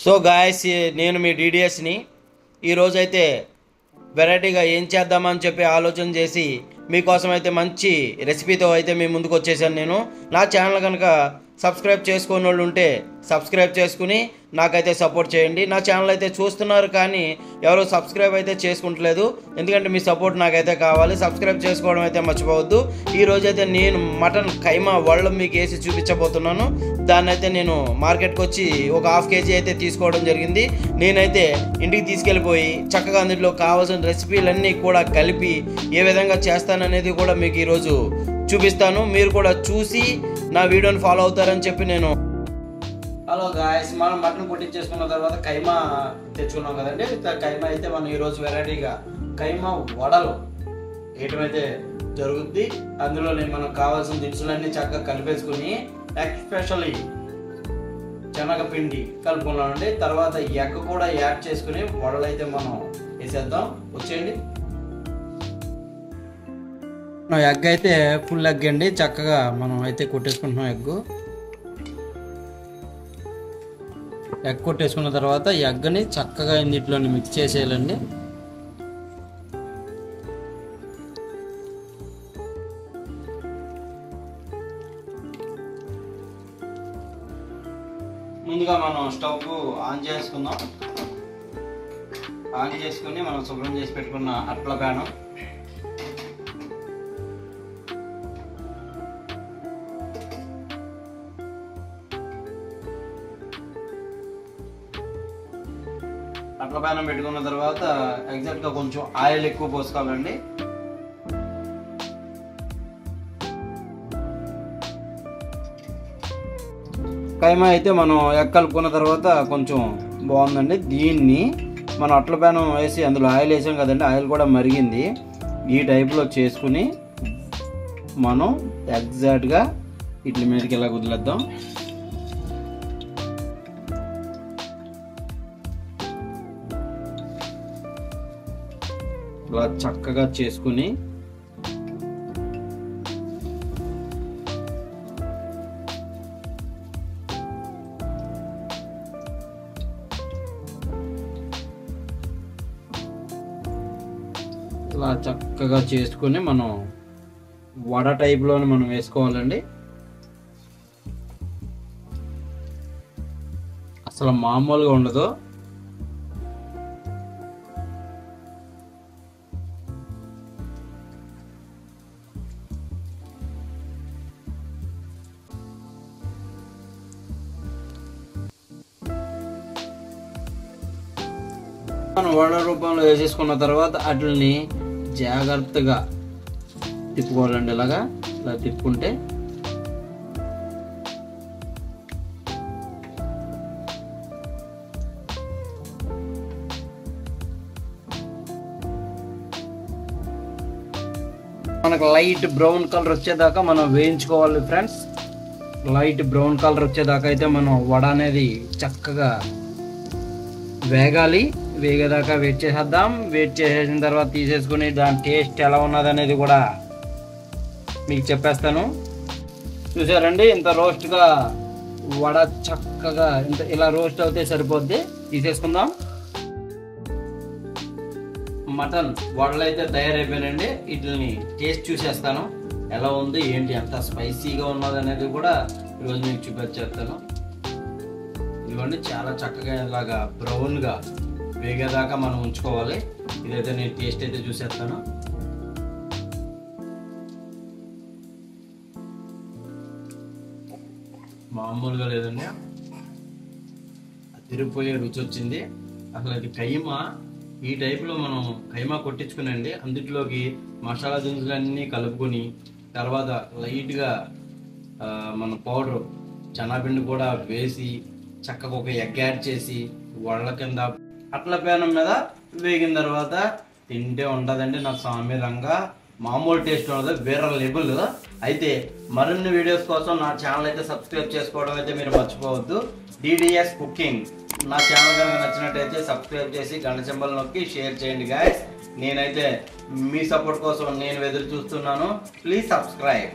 So guys, నేను మీ డిడిఎస్ని ఈరోజైతే వెరైటీగా ఏం చేద్దామని చెప్పి ఆలోచన చేసి మీకోసం అయితే మంచి రెసిపీతో అయితే మీ ముందుకు వచ్చేసాను. నేను నా ఛానల్ కనుక సబ్స్క్రైబ్ చేసుకునే వాళ్ళు ఉంటే సబ్స్క్రైబ్ చేసుకుని నాకైతే సపోర్ట్ చేయండి. నా ఛానల్ అయితే చూస్తున్నారు కానీ ఎవరు సబ్స్క్రైబ్ అయితే చేసుకుంటలేదు, ఎందుకంటే మీ సపోర్ట్ నాకైతే కావాలి. సబ్స్క్రైబ్ చేసుకోవడం అయితే మర్చిపోవద్దు. ఈరోజైతే నేను మటన్ కైమా వరల్డ్ మీకు వేసి చూపించబోతున్నాను. దాన్ని అయితే నేను మార్కెట్కి వచ్చి ఒక ½ కేజీ అయితే తీసుకోవడం జరిగింది. నేనైతే ఇంటికి తీసుకెళ్ళిపోయి చక్కగా అందులో కావాల్సిన రెసిపీలన్నీ కూడా కలిపి ఏ విధంగా చేస్తాననేది కూడా మీకు ఈరోజు చూపిస్తాను. మీరు కూడా చూసి నా వీడియోని ఫాలో అవుతారని చెప్పి నేను. హలో గాయస్, మనం మటన్ కొట్టించేసుకున్న తర్వాత కైమా తెచ్చుకున్నాం కదండి. కైమా అయితే మనం ఈరోజు వెరైటీగా కైమా వడలు వేయటమైతే జరుగుద్ది. అందులో మనం కావాల్సిన దినుసులన్నీ చక్కగా కలిపేసుకుని ఎస్పెషల్లీ శనగపిండి కలుపుకున్నామండి. తర్వాత ఎగ్ కూడా యాడ్ చేసుకుని వడలు అయితే మనం వేసేద్దాం. వచ్చేయండి. ఎగ్ అయితే ఫుల్ ఎగ్ అండి, చక్కగా మనం అయితే కొట్టేసుకుంటున్నాం. ఎగ్ కొట్టేసుకున్న తర్వాత ఎగ్ని చక్కగా ఇందులోని మిక్స్ చేసేయాలండి. ముందుగా మనం స్టవ్ ఆన్ చేసుకుందాం. ఆన్ చేసుకుని మనం శుభ్రం చేసి పెట్టుకున్న అట్ల ప్యాను, అట్ల ప్యానం పెట్టుకున్న తర్వాత ఎగ్జాక్ట్గా కొంచెం ఆయిల్ ఎక్కువ పోసుకోవాలండి. కైమా అయితే మనం ఎగ్ కలుపుకున్న తర్వాత కొంచెం బాగుందండి. దీన్ని మనం అట్ల ప్యానం వేసి అందులో ఆయిల్ వేసాం కదండి, ఆయిల్ కూడా మరిగింది. ఈ టైప్లో చేసుకుని మనం ఎగ్జాక్ట్గా ఇట్ల మీదకి ఇలా వదిలేద్దాం. ఇలా చక్కగా చేసుకుని ఇలా చక్కగా చేసుకుని మనం వడ టైప్లోనే మనం వేసుకోవాలండి. అసలు మామూలుగా ఉండదు. మనం వడ రూపంలో వేసేసుకున్న తర్వాత వాటిని జాగ్రత్తగా తిప్పుకోవాలండి. ఇలా తిప్పుకుంటే మనకు లైట్ బ్రౌన్ కలర్ వచ్చేదాకా మనం వేయించుకోవాలి ఫ్రెండ్స్. లైట్ బ్రౌన్ కలర్ వచ్చేదాకా అయితే మనం వడ అనేది చక్కగా వేగాలి. వేగేదాకా వెయిట్ చేసేద్దాం. వెయిట్ చేసేసిన తర్వాత తీసేసుకుని దాని టేస్ట్ ఎలా ఉన్నది అనేది కూడా మీకు చెప్పేస్తాను. చూసారండి, ఇంత రోస్ట్గా వడ చక్కగా ఇలా రోస్ట్ అవుతే సరిపోద్ది. తీసేసుకుందాం. మటన్ వడలు అయితే తయారైపోయానండి. వీటిని టేస్ట్ చూసేస్తాను ఎలా ఉంది ఏంటి, ఎంత స్పైసీగా ఉన్నది అనేది కూడా ఈరోజు మీకు చూపించేస్తాను. ఇవన్నీ చాలా చక్కగా ఇలాగా బ్రౌన్గా వేగేదాకా మనం ఉంచుకోవాలి. ఇదైతే నేను టేస్ట్ అయితే చూసేస్తాను. మామూలుగా లేదండి, తిరిగిపోయే రుచి వచ్చింది. అసలు ఇది కైమా ఈ టైప్లో మనం కైమా కొట్టించుకునండి. అందులోకి మసాలా దినుసులన్నీ కలుపుకొని తర్వాత లైట్గా మన పౌడరు శనగపిండి కూడా వేసి చక్కగా ఒక ఎగ్ యాడ్ చేసి వడల కింద అట్ల ప్యానం మీద వేగిన తర్వాత తింటే ఉంటుందండి. నా సామ్యంగా మామూలు టేస్ట్ ఉండదు, వేరే లెవెల్. అయితే మరిన్ని వీడియోస్ కోసం నా ఛానల్ అయితే సబ్స్క్రైబ్ చేసుకోవడం అయితే మీరు మర్చిపోవద్దు. డిడిఎస్ కుకింగ్ నా ఛానల్ కనుక నచ్చినట్టయితే సబ్స్క్రైబ్ చేసి గంట సింబల్ నొక్కి షేర్ చేయండి గాయస్. నేనైతే మీ సపోర్ట్ కోసం నేను ఎదురు చూస్తున్నాను. Please subscribe.